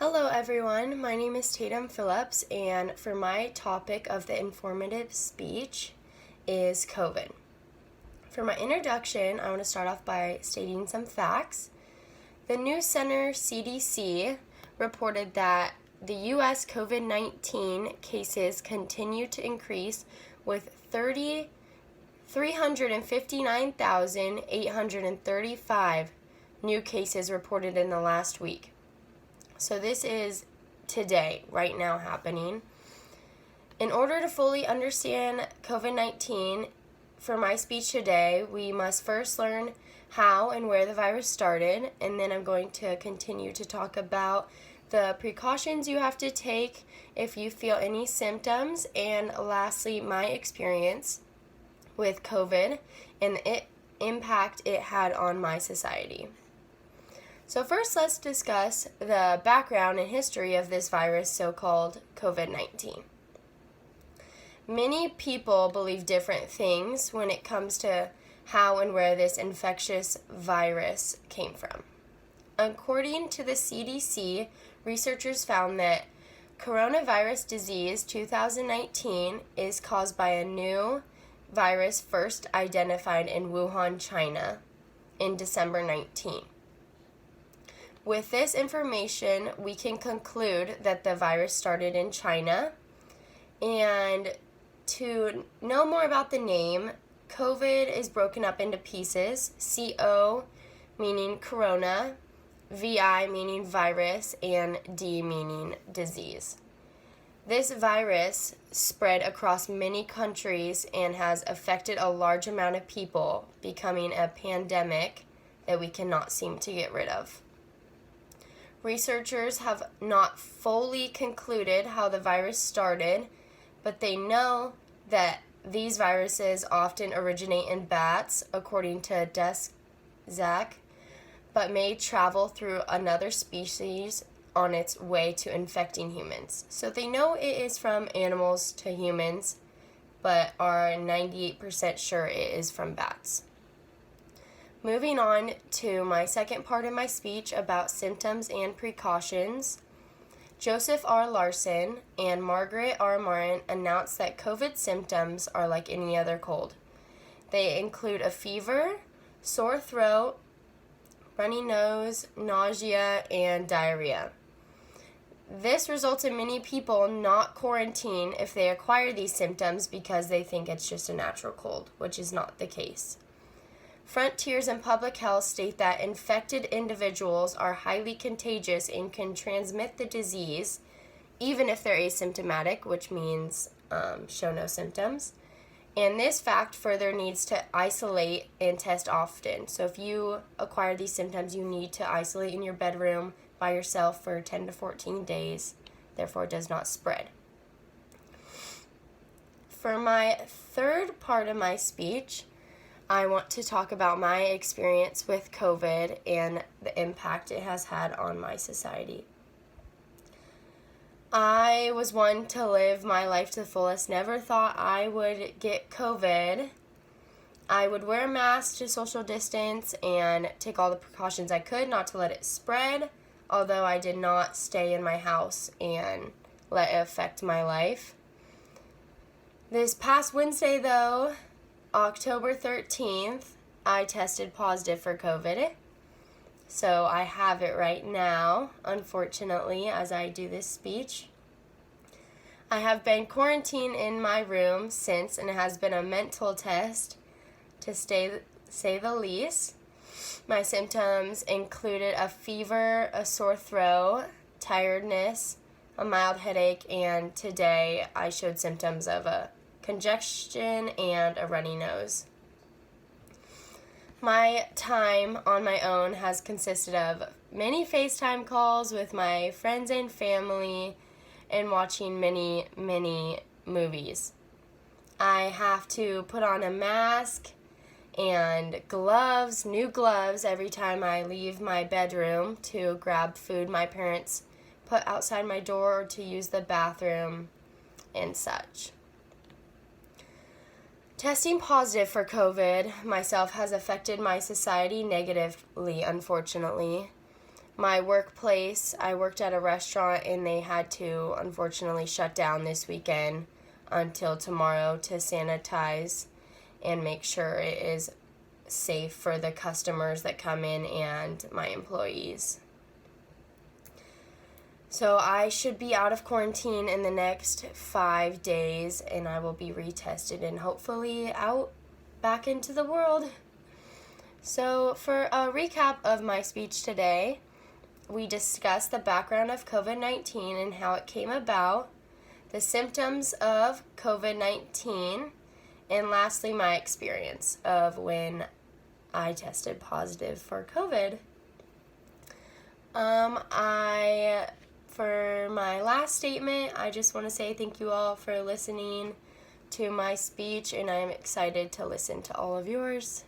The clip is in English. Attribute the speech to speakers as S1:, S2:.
S1: Hello everyone, my name is Tatum Phillips, and for my topic of the informative speech is COVID. For my introduction, I want to start off by stating some facts. The News Center CDC reported that the U.S. COVID-19 cases continue to increase with 359,835 new cases reported in the last week. So this is today, right now happening. In order to fully understand COVID-19, for my speech today, we must first learn how and where the virus started, and then I'm going to continue to talk about the precautions you have to take if you feel any symptoms, and lastly, my experience with COVID and the impact it had on my society. So first, let's discuss the background and history of this virus, so-called COVID-19. Many people believe different things when it comes to how and where this infectious virus came from. According to the CDC, researchers found that coronavirus disease 2019 is caused by a new virus first identified in Wuhan, China in December 19. With this information, we can conclude that the virus started in China. And to know more about the name, COVID is broken up into pieces. CO meaning corona, VI meaning virus, and D meaning disease. This virus spread across many countries and has affected a large amount of people, becoming a pandemic that we cannot seem to get rid of. Researchers have not fully concluded how the virus started, but they know that these viruses often originate in bats, according to Zach, but may travel through another species on its way to infecting humans. So they know it is from animals to humans, but are 98% sure it is from bats. Moving on to my second part of my speech about symptoms and precautions, Joseph R. Larson and Margaret R. Martin announced that COVID symptoms are like any other cold. They include a fever, sore throat, runny nose, nausea, and diarrhea. This results in many people not quarantine if they acquire these symptoms because they think it's just a natural cold, which is not the case. Frontiers in Public Health state that infected individuals are highly contagious and can transmit the disease even if they're asymptomatic, which means show no symptoms. And this fact further needs to isolate and test often. So if you acquire these symptoms, you need to isolate in your bedroom by yourself for 10 to 14 days, therefore it does not spread. For my third part of my speech, I want to talk about my experience with COVID and the impact it has had on my society. I was one to live my life to the fullest, never thought I would get COVID. I would wear a mask to social distance and take all the precautions I could not to let it spread, although I did not stay in my house and let it affect my life. This past Wednesday, though, October 13th, I tested positive for COVID. So I have it right now, unfortunately, as I do this speech. I have been quarantined in my room since, and it has been a mental test, to say the least. My symptoms included a fever, a sore throat, tiredness, a mild headache, and today I showed symptoms of a congestion and a runny nose. My time on my own has consisted of many FaceTime calls with my friends and family and watching many, many movies. I have to put on a mask and gloves, new gloves, every time I leave my bedroom to grab food my parents put outside my door or to use the bathroom and such. Testing positive for COVID myself has affected my society negatively, unfortunately. my workplace, I worked at a restaurant and they had to unfortunately shut down this weekend until tomorrow to sanitize and make sure it is safe for the customers that come in and my employees. So I should be out of quarantine in the next 5 days, and I will be retested and hopefully out back into the world. So for a recap of my speech today, we discussed the background of COVID-19 and how it came about, the symptoms of COVID-19, and lastly, my experience of when I tested positive for COVID. For my last statement, I just want to say thank you all for listening to my speech, and I'm excited to listen to all of yours.